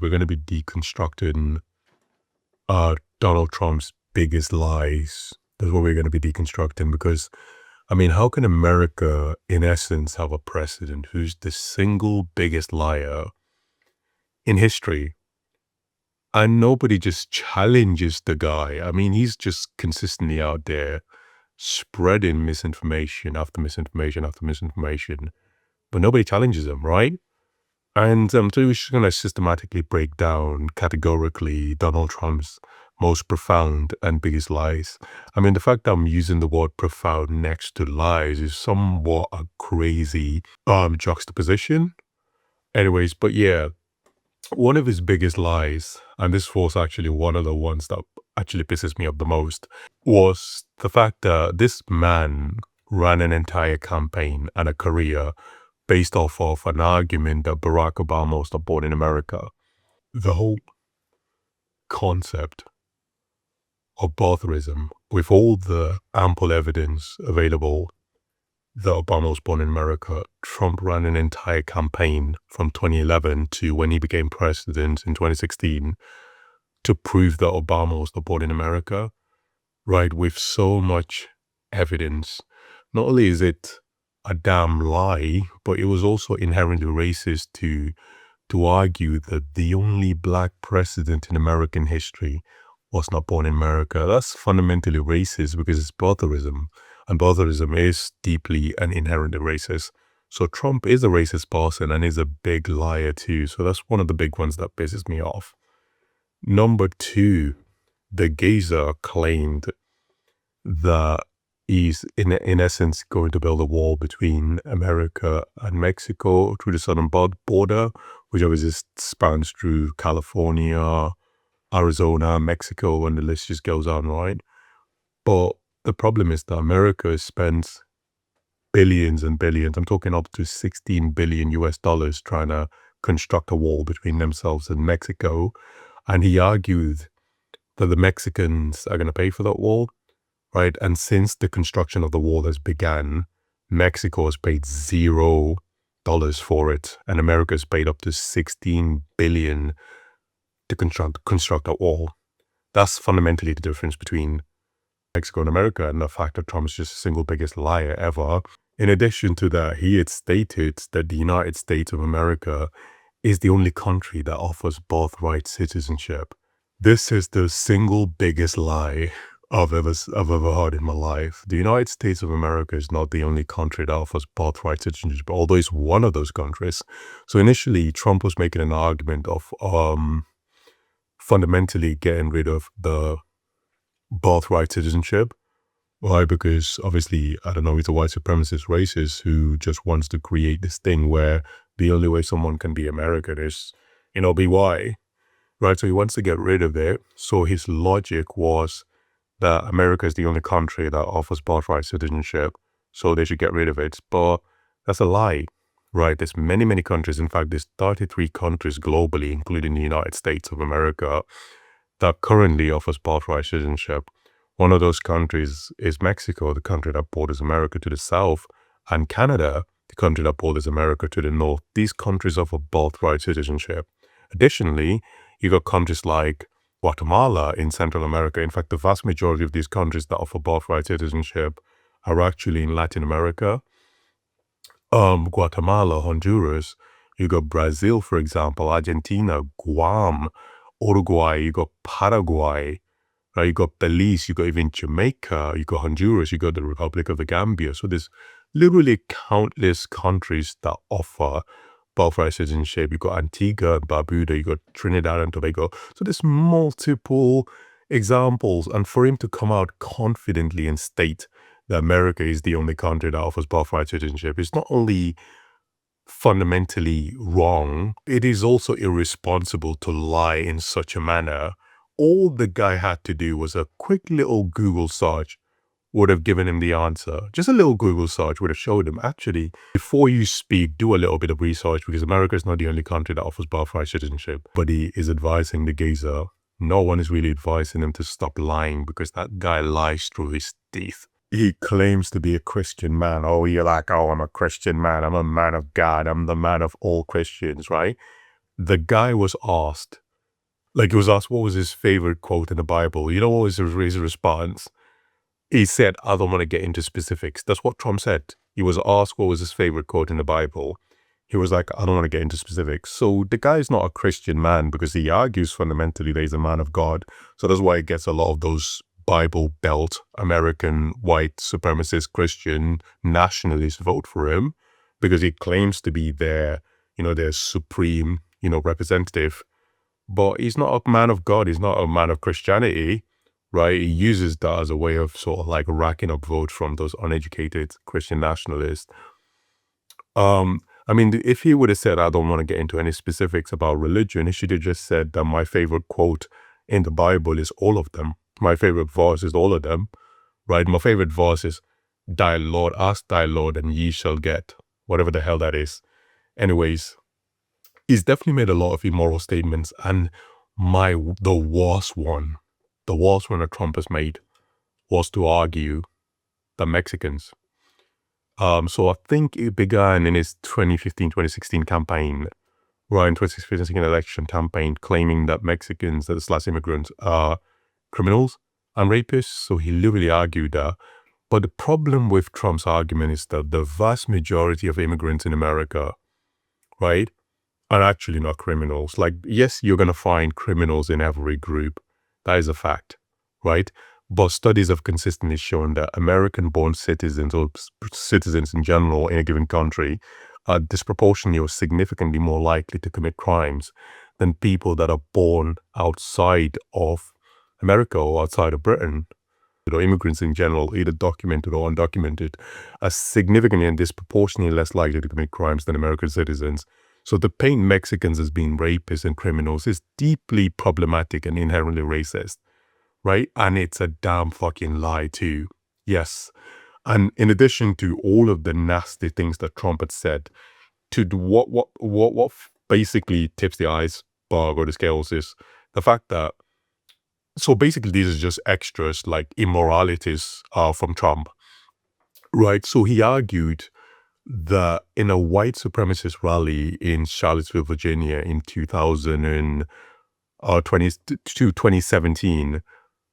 We're going to be deconstructing Donald Trump's biggest lies. That's what we're going to be deconstructing because, I mean, how can America, in essence, have a president who's the single biggest liar in history? And nobody just challenges the guy. I mean, he's just consistently out there spreading misinformation after misinformation after misinformation, but nobody challenges him, right? And so we're just going to systematically break down categorically Donald Trump's most profound and biggest lies. I mean, the fact that I'm using the word profound next to lies is somewhat a crazy juxtaposition. Anyways, but yeah, one of his biggest lies, and this was actually one of the ones that actually pisses me off the most, was the fact that this man ran an entire campaign and a career based off of an argument that Barack Obama was not born in America. The whole concept of birtherism, with all the ample evidence available that Obama was born in America, Trump ran an entire campaign from 2011 to when he became president in 2016 to prove that Obama was not born in America, right? With so much evidence. Not only is it a damn lie, but it was also inherently racist to argue that the only black president in American history was not born in America. That's fundamentally racist because it's birtherism, and birtherism is deeply and inherently racist. So Trump is a racist person and is a big liar too. So that's one of the big ones that pisses me off. Number two, the Gaza claimed that he's in essence going to build a wall between America and Mexico through the southern border, which obviously spans through California, Arizona, Mexico, and the list just goes on, right? But the problem is that America spends billions and billions, I'm talking up to 16 billion US dollars trying to construct a wall between themselves and Mexico. And he argued that the Mexicans are going to pay for that wall, right? And since the construction of the wall has begun, Mexico has paid $0 for it, and America has paid up to 16 billion to construct a wall. That's fundamentally the difference between Mexico and America, and the fact that Trump is just the single biggest liar ever. In addition to that, he had stated that the United States of America is the only country that offers birthright citizenship. This is the single biggest lie I've ever heard in my life. The United States of America is not the only country that offers birthright citizenship, although it's one of those countries. So initially, Trump was making an argument of fundamentally getting rid of the birthright citizenship. Why? Because obviously, I don't know, he's a white supremacist racist who just wants to create this thing where the only way someone can be American is, be white, right? So he wants to get rid of it. So his logic was that America is the only country that offers birthright citizenship, so they should get rid of it. But that's a lie, right? There's many, many countries. In fact, there's 33 countries globally, including the United States of America, that currently offers birthright citizenship. One of those countries is Mexico, the country that borders America to the south, and Canada, the country that borders America to the north. These countries offer birthright citizenship. Additionally, you got countries like Guatemala in Central America. In fact, the vast majority of these countries that offer birthright citizenship are actually in Latin America. Guatemala, Honduras, you got Brazil, for example, Argentina, Guam, Uruguay, you got Paraguay, right? You got Belize, you got even Jamaica, you got Honduras, you got the Republic of the Gambia. So there's literally countless countries that offer birthright citizenship. You got Antigua and Barbuda, you got Trinidad and Tobago. So there's multiple examples. And for him to come out confidently and state that America is the only country that offers birthright citizenship is not only fundamentally wrong, it is also irresponsible to lie in such a manner. All the guy had to do was a quick little Google search would have given him the answer. Just a little Google search would have showed him, actually, before you speak, do a little bit of research, because America is not the only country that offers birthright citizenship. But he is advising the Gaza. No one is really advising him to stop lying, because that guy lies through his teeth. He claims to be a Christian man. I'm a Christian man. I'm a man of God. I'm the man of all Christians, right? the guy was asked, like he was asked what was his favorite quote in the Bible. You know what was his response? He said, I don't want to get into specifics. That's what Trump said. He was asked what was his favorite quote in the Bible. He was like, I don't want to get into specifics. So the guy is not a Christian man because he argues fundamentally that he's a man of God. So that's why he gets a lot of those Bible Belt American white supremacist Christian nationalists vote for him, because he claims to be their supreme, representative. But he's not a man of God. He's not a man of Christianity, right? He uses that as a way of sort of like racking up votes from those uneducated Christian nationalists. I mean, if he would have said, I don't want to get into any specifics about religion, he should have just said that my favorite quote in the Bible is all of them. My favorite verse is all of them, right? My favorite verse is, thy Lord, ask thy Lord, and ye shall get, whatever the hell that is. Anyways, he's definitely made a lot of immoral statements, and the worst one that Trump has made was to argue that Mexicans. So I think it began in his 2015-2016 campaign, right, in 2016 election campaign, claiming that Mexicans, / immigrants, are criminals and rapists. So he literally argued that. But the problem with Trump's argument is that the vast majority of immigrants in America, right, are actually not criminals. Like, yes, you're going to find criminals in every group. That is a fact, right? But studies have consistently shown that American-born citizens, or citizens in general in a given country, are disproportionately or significantly more likely to commit crimes than people that are born outside of America or outside of Britain. Immigrants in general, either documented or undocumented, are significantly and disproportionately less likely to commit crimes than American citizens. So to paint Mexicans as being rapists and criminals is deeply problematic and inherently racist, right? And it's a damn fucking lie too. Yes. And in addition to all of the nasty things that Trump had said, to what basically tips the iceberg or the scales is the fact that, so basically these are just extras, like immoralities from Trump, right? So he argued that in a white supremacist rally in Charlottesville, Virginia in 2017,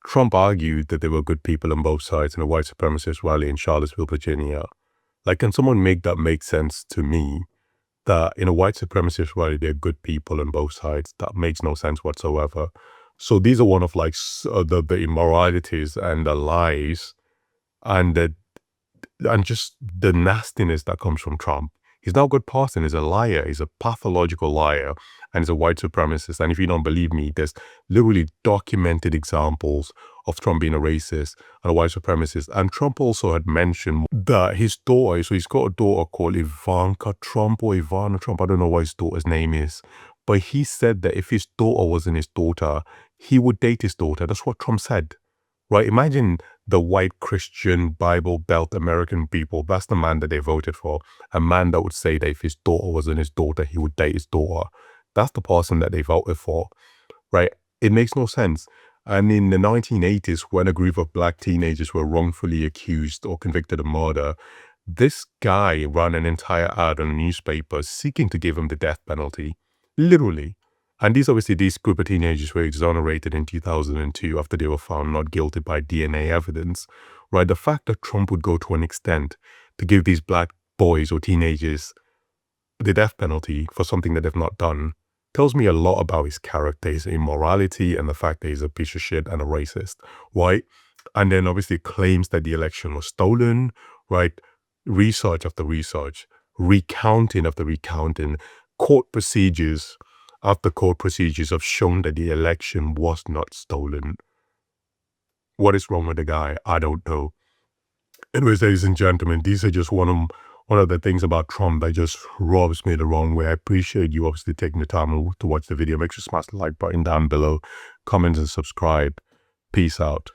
Trump argued that there were good people on both sides in a white supremacist rally in Charlottesville, Virginia. Like, can someone make that make sense to me? That in a white supremacist rally, there are good people on both sides. That makes no sense whatsoever. So these are one of like the immoralities and the lies and just the nastiness that comes from Trump. He's not a good person. He's a liar. He's a pathological liar, and he's a white supremacist. And if you don't believe me, there's literally documented examples of Trump being a racist and a white supremacist. And Trump also had mentioned that his daughter, so he's got a daughter called Ivanka Trump or Ivana Trump. I don't know what his daughter's name is. But he said that if his daughter wasn't his daughter, he would date his daughter. That's what Trump said, right? Imagine the white Christian Bible Belt American people. That's the man that they voted for. A man that would say that if his daughter wasn't his daughter, he would date his daughter. That's the person that they voted for, right? It makes no sense. And in the 1980s, when a group of black teenagers were wrongfully accused or convicted of murder, this guy ran an entire ad on a newspaper seeking to give him the death penalty. Literally. And these group of teenagers were exonerated in 2002 after they were found not guilty by DNA evidence, right? The fact that Trump would go to an extent to give these black boys or teenagers the death penalty for something that they've not done tells me a lot about his character, his immorality, and the fact that he's a piece of shit and a racist, right? And then obviously claims that the election was stolen, right? Research after research, recounting after recounting, court procedures after court procedures have shown that the election was not stolen. What is wrong with the guy? I don't know. Anyways, ladies and gentlemen, these are just one of the things about Trump that just rubs me the wrong way. I appreciate you obviously taking the time to watch the video. Make sure to smash the like button down below, comment and subscribe. Peace out.